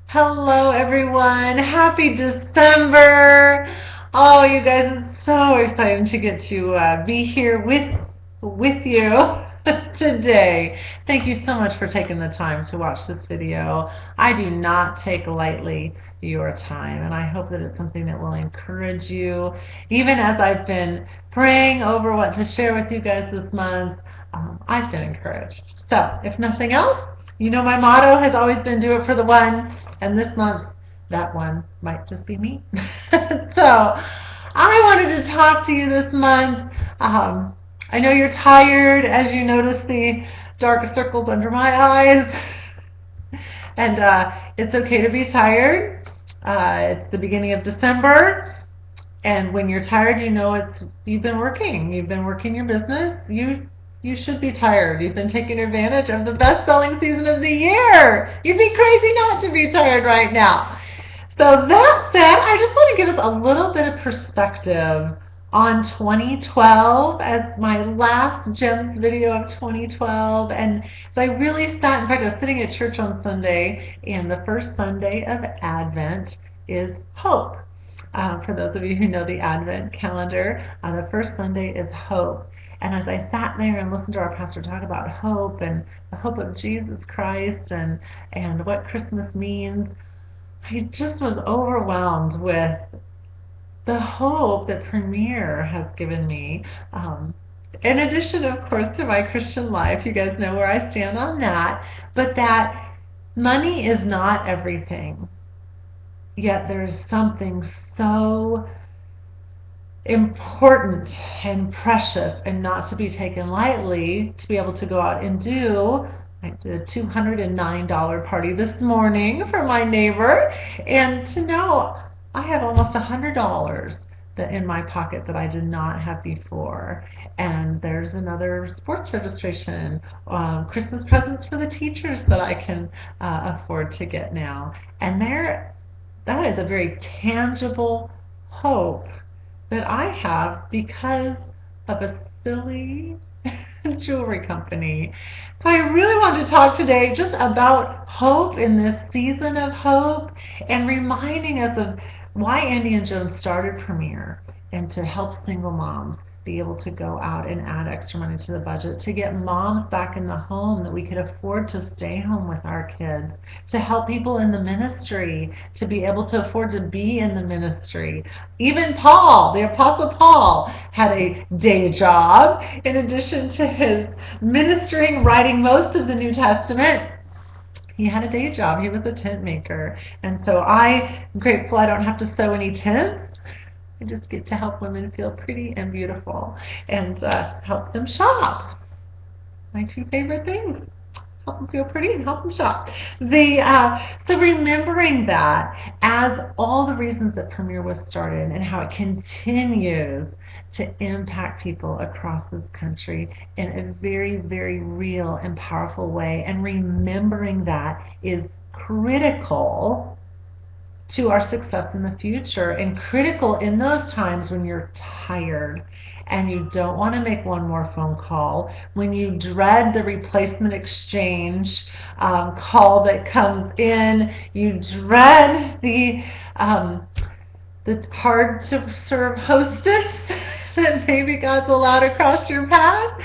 Hello everyone. Happy December. Oh, you guys, it's so exciting to get to be here with you today. Thank you so much for taking the time to watch this video. I do not take lightly your time, and I hope that it's something that will encourage you. Even as I've been praying over what to share with you guys this month, I've been encouraged. So, if nothing else, you know my motto has always been do it for the one, and this month, that one might just be me. So, I wanted to talk to you this month. I know you're tired as you notice the dark circles under my eyes. And it's okay to be tired. It's the beginning of December. And when you're tired, you know you've been working. You've been working your business. You should be tired. You've been taking advantage of the best-selling season of the year. You'd be crazy not to be tired right now. So that said, I just want to give us a little bit of perspective on 2012 as my last GEMS video of 2012. And so I really sat, in fact, I was sitting at church on Sunday, and the first Sunday of Advent is Hope. For those of you who know the Advent calendar, the first Sunday is Hope. And as I sat there and listened to our pastor talk about hope and the hope of Jesus Christ and what Christmas means, I just was overwhelmed with the hope that Premier has given me. In addition, of course, to my Christian life, you guys know where I stand on that, but that money is not everything. Yet there's something so important and precious and not to be taken lightly to be able to go out and do. I did a $209 party this morning for my neighbor, and to know I have almost $100 that in my pocket that I did not have before. And there's another sports registration, Christmas presents for the teachers that I can afford to get now. And that is a very tangible hope that I have because of a silly jewelry company. So I really want to talk today just about hope in this season of hope and reminding us of why Andy and Joan started Premier and to help single moms be able to go out and add extra money to the budget, to get moms back in the home that we could afford to stay home with our kids, to help people in the ministry to be able to afford to be in the ministry. Even Paul, the Apostle Paul, had a day job in addition to his ministering, writing most of the New Testament. He had a day job. He was a tent maker. And so I'm grateful I don't have to sew any tents. I just get to help women feel pretty and beautiful and help them shop. My two favorite things. Help them feel pretty and help them shop. So remembering that as all the reasons that Premier was started and how it continues to impact people across this country in a very, very real and powerful way, and remembering that is critical to our success in the future, and critical in those times when you're tired and you don't want to make one more phone call, when you dread the replacement exchange call that comes in, you dread the hard to serve hostess that maybe God's allowed across your path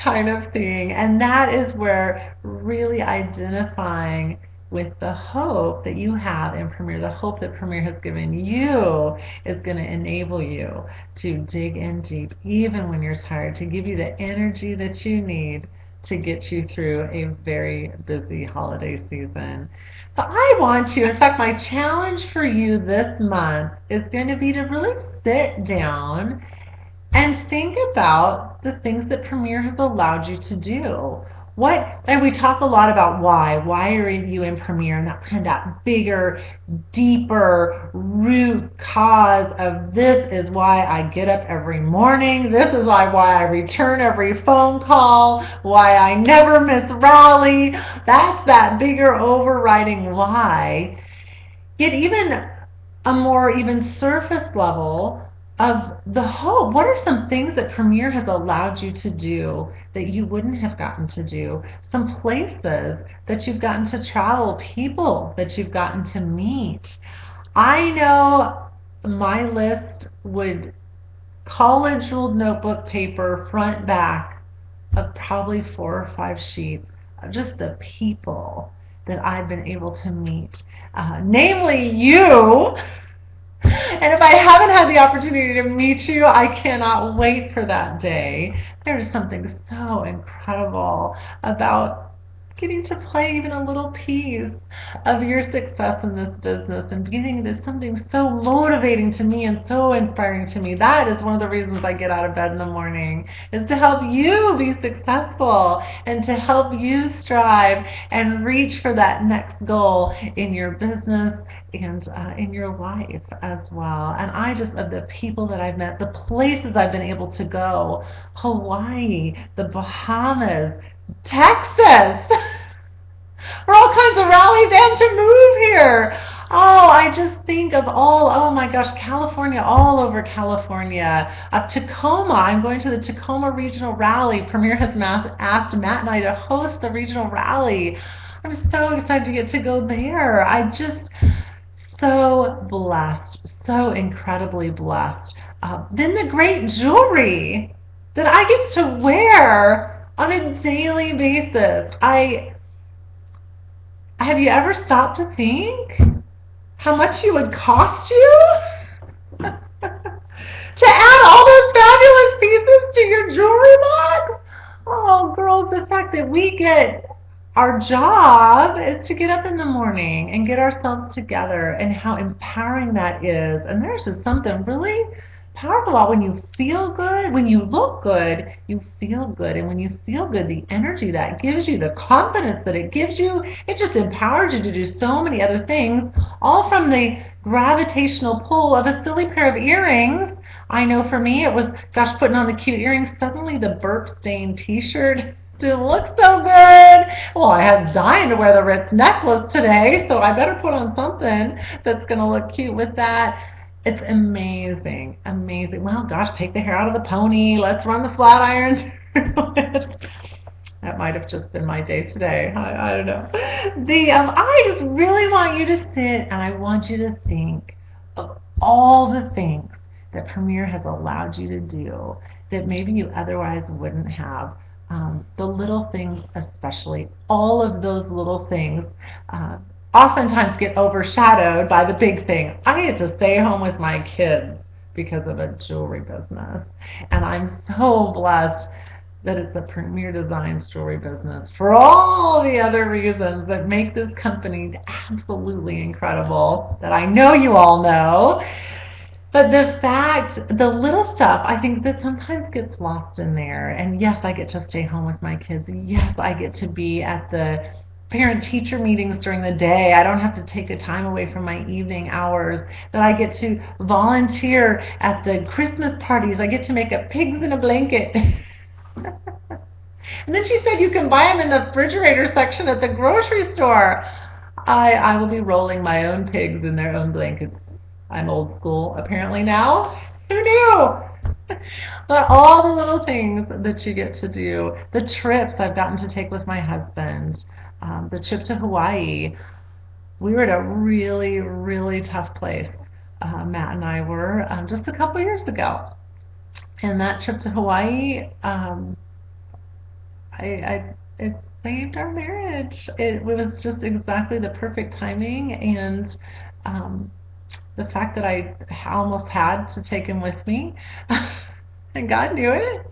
kind of thing. And that is where really identifying with the hope that you have in Premier, the hope that Premier has given you, is going to enable you to dig in deep even when you're tired, to give you the energy that you need to get you through a very busy holiday season. So I want you, in fact, my challenge for you this month is going to be to really sit down and think about the things that Premier has allowed you to do. And we talk a lot about why. Why are you in Premier? And that's kind of that bigger, deeper root cause of this is why I get up every morning. This is why I return every phone call. Why I never miss rally. That's that bigger overriding why. Yet even a more surface level of the hope. What are some things that Premier has allowed you to do that you wouldn't have gotten to do? Some places that you've gotten to travel, people that you've gotten to meet. I know my list would college ruled notebook paper, front, back, of probably 4 or 5 sheets of just the people that I've been able to meet. Namely you. And if I haven't had the opportunity to meet you, I cannot wait for that day. There's something so incredible about getting to play even a little piece of your success in this business and beginning this something so motivating to me and so inspiring to me. That is one of the reasons I get out of bed in the morning, is to help you be successful and to help you strive and reach for that next goal in your business and in your life as well. And I just, of the people that I've met, the places I've been able to go, Hawaii, the Bahamas, Texas, for all kinds of rallies and to move here. Oh, I just think of oh my gosh, California, all over California. Tacoma, I'm going to the Tacoma Regional Rally. Premier has asked Matt and I to host the regional rally. I'm so excited to get to go there. I just, so blessed, so incredibly blessed. Then the great jewelry that I get to wear on a daily basis. Have you ever stopped to think how much it would cost you to add all those fabulous pieces to your jewelry box? Oh, girls, the fact that we get, our job is to get up in the morning and get ourselves together, and how empowering that is. And there's just something really powerful about when you feel good, when you look good, you feel good. And when you feel good, the energy that gives you, the confidence that it gives you, it just empowers you to do so many other things, all from the gravitational pull of a silly pair of earrings. I know for me it was, gosh, putting on the cute earrings, suddenly the burp stained t-shirt didn't look so good. Well, I had dying to wear the Ritz necklace today, so I better put on something that's going to look cute with that. It's amazing, amazing. Well, gosh, take the hair out of the pony. Let's run the flat iron through it. That might have just been my day today. I don't know. I just really want you to sit and I want you to think of all the things that Premier has allowed you to do that maybe you otherwise wouldn't have. The little things especially, all of those little things oftentimes get overshadowed by the big thing. I get to stay home with my kids because of a jewelry business. And I'm so blessed that it's a Premier Designs jewelry business for all the other reasons that make this company absolutely incredible that I know you all know. But the fact, the little stuff, I think that sometimes gets lost in there. And yes, I get to stay home with my kids. Yes, I get to be at the parent-teacher meetings during the day. I don't have to take the time away from my evening hours. That I get to volunteer at the Christmas parties. I get to make up pigs in a blanket. And then she said you can buy them in the refrigerator section at the grocery store. I will be rolling my own pigs in their own blankets. I'm old school apparently now. Who knew? But all the little things that you get to do, the trips I've gotten to take with my husband, the trip to Hawaii. We were at a really, really tough place. Matt and I were just a couple years ago. And that trip to Hawaii, it saved our marriage. It was just exactly the perfect timing, and the fact that I almost had to take him with me, and God knew it.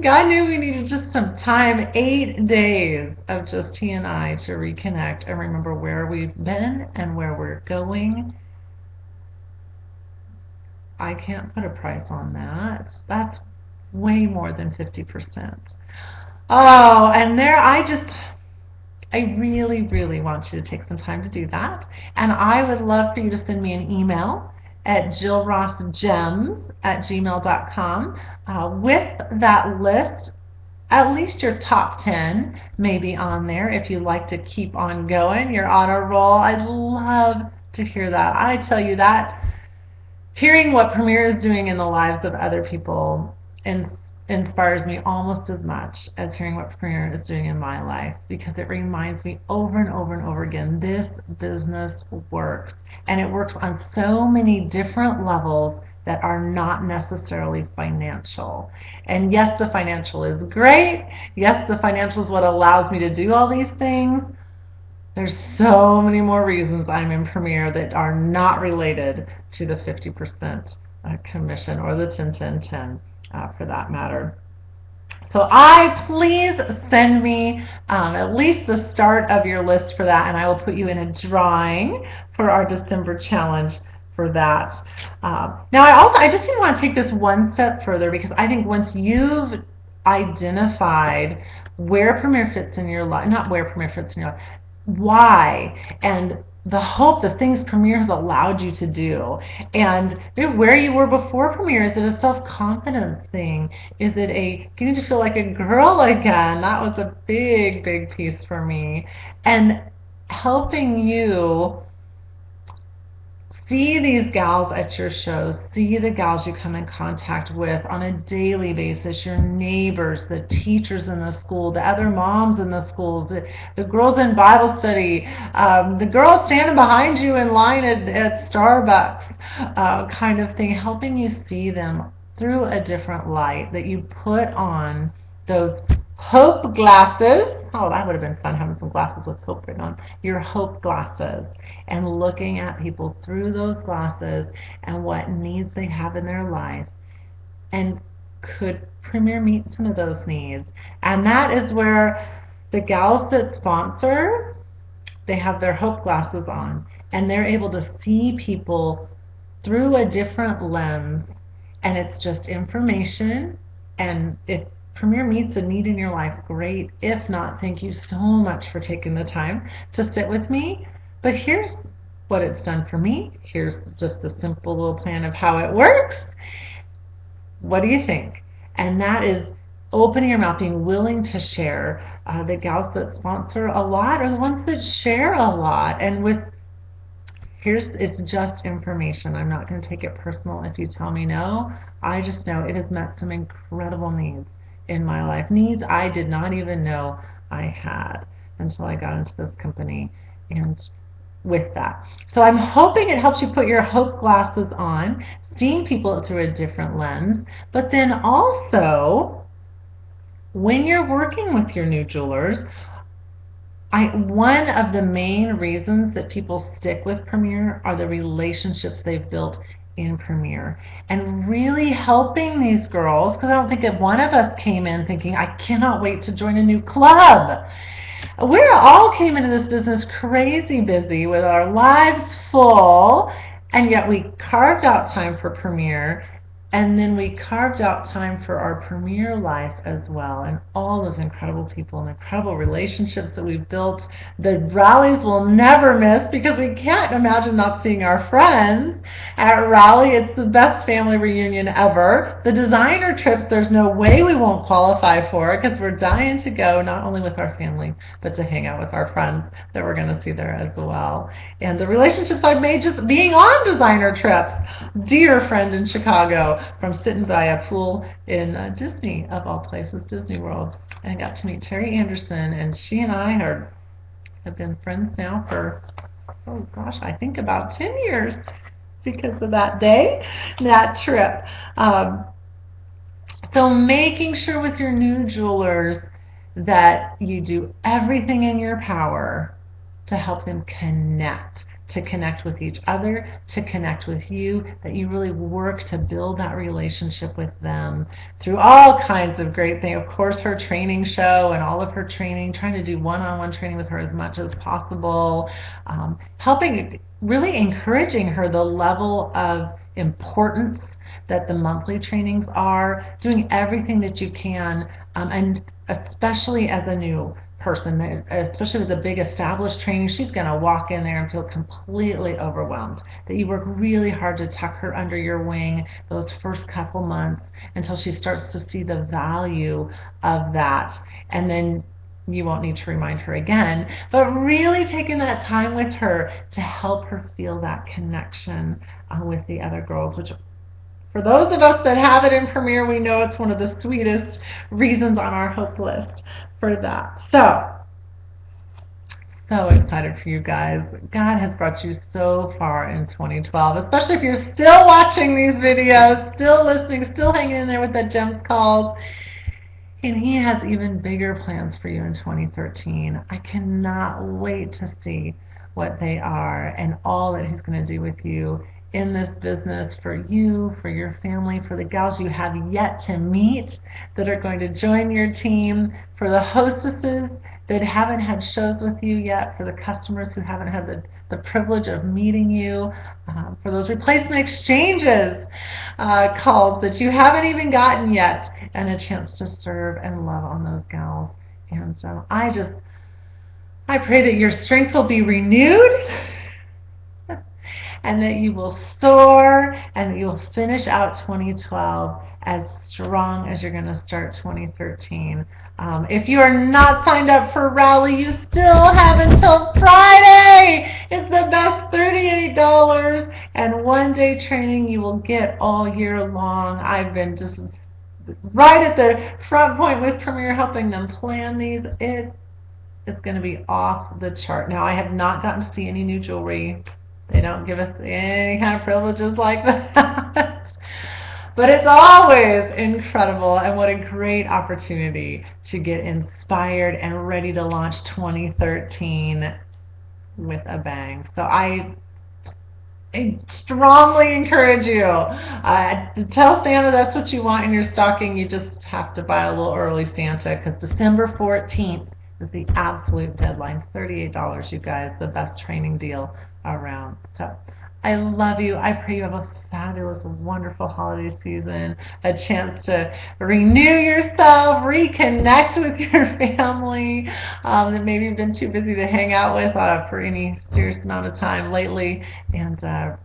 God knew we needed just some time, 8 days of just he and I to reconnect and remember where we've been and where we're going. I can't put a price on that. That's way more than 50%. Oh, and there I really, really want you to take some time to do that. And I would love for you to send me an email at jillrossgems@gmail.com with that list. At least your top 10 may be on there if you'd like to keep on going. You're on a roll. I'd love to hear that. I tell you that Hearing what Premier is doing in the lives of other people inspires me almost as much as hearing what Premier is doing in my life, because it reminds me over and over and over again, this business works, and it works on so many different levels that are not necessarily financial. And yes, the financial is great. Yes, the financial is what allows me to do all these things. There's so many more reasons I'm in Premier that are not related to the 50% commission or the 10-10-10 for that matter. So please send me at least the start of your list for that, and I will put you in a drawing for our December challenge for that. Now I just even want to take this one step further, because I think once you've identified where Premier fits in your life, not where Premier fits in your life, why, and the hope, the things Premier has allowed you to do, and where you were before Premier. Is it a self-confidence thing? Is it a getting to feel like a girl again? That was a big, big piece for me. And helping you see these gals at your shows, see the gals you come in contact with on a daily basis, your neighbors, the teachers in the school, the other moms in the schools, the girls in Bible study, the girls standing behind you in line at Starbucks, kind of thing, helping you see them through a different light, that you put on those hope glasses. Oh, that would have been fun, having some glasses with hope written on. Your hope glasses, and looking at people through those glasses and what needs they have in their life. And could Premier meet some of those needs? And that is where the gals that sponsor, they have their hope glasses on, and they're able to see people through a different lens, and it's just information. And if Premier meets a need in your life, great. If not, thank you so much for taking the time to sit with me. But here's what it's done for me. Here's just a simple little plan of how it works. What do you think? And that is opening your mouth, being willing to share. The gals that sponsor a lot are the ones that share a lot. And it's just information. I'm not going to take it personal if you tell me no. I just know it has met some incredible needs in my life. Needs I did not even know I had until I got into this company and with that. So I'm hoping it helps you put your hope glasses on, seeing people through a different lens, but then also when you're working with your new jewelers, one of the main reasons that people stick with Premier are the relationships they've built in Premier, and really helping these girls, because I don't think that one of us came in thinking, I cannot wait to join a new club. We all came into this business crazy busy with our lives full, and yet we carved out time for Premier, and then we carved out time for our Premier life as well, and all those incredible people and incredible relationships that we've built. The rallies we'll never miss, because we can't imagine not seeing our friends at Rally. It's the best family reunion ever. The designer trips, there's no way we won't qualify for, because we're dying to go, not only with our family, but to hang out with our friends that we're going to see there as well. And the relationships I've made just being on designer trips. Dear friend in Chicago, from sitting by a pool in Disney, of all places, Disney World, and I got to meet Terry Anderson, and she and I have been friends now for, oh gosh, I think about 10 years because of that day, that trip. So making sure with your new jewelers that you do everything in your power to help them to connect with each other, to connect with you, that you really work to build that relationship with them through all kinds of great things. Of course, her training show and all of her training, trying to do one-on-one training with her as much as possible, helping, really encouraging her the level of importance that the monthly trainings are, doing everything that you can, and especially as a new person, especially with a big established training, she's going to walk in there and feel completely overwhelmed. That you work really hard to tuck her under your wing those first couple months until she starts to see the value of that. And then you won't need to remind her again, but really taking that time with her to help her feel that connection with the other girls, which for those of us that have it in Premier, we know it's one of the sweetest reasons on our hope list for that. So excited for you guys. God has brought you so far in 2012, especially if you're still watching these videos, still listening, still hanging in there with that GEMS calls. And He has even bigger plans for you in 2013. I cannot wait to see what they are and all that He's going to do with you in this business, for you, for your family, for the gals you have yet to meet that are going to join your team, for the hostesses that haven't had shows with you yet, for the customers who haven't had the privilege of meeting you, for those replacement exchanges calls that you haven't even gotten yet, and a chance to serve and love on those gals. And so I pray that your strength will be renewed and that you will soar and that you will finish out 2012 as strong as you're going to start 2013. If you are not signed up for Rally, you still have until Friday. It's the best $38 and one-day training you will get all year long. I've been just right at the front point with Premier helping them plan these. It's going to be off the chart. Now, I have not gotten to see any new jewelry. They don't give us any kind of privileges like that. But it's always incredible, and what a great opportunity to get inspired and ready to launch 2013 with a bang. So I strongly encourage you to tell Santa that's what you want in your stocking. You just have to buy a little early, Santa, because December 14th is the absolute deadline. $38, you guys, the best training deal around. So I love you. I pray you have a fabulous, wonderful holiday season, a chance to renew yourself, reconnect with your family that maybe you've been too busy to hang out with for any serious amount of time lately, and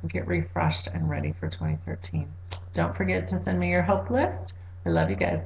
get refreshed and ready for 2013. Don't forget to send me your hope list. I love you guys.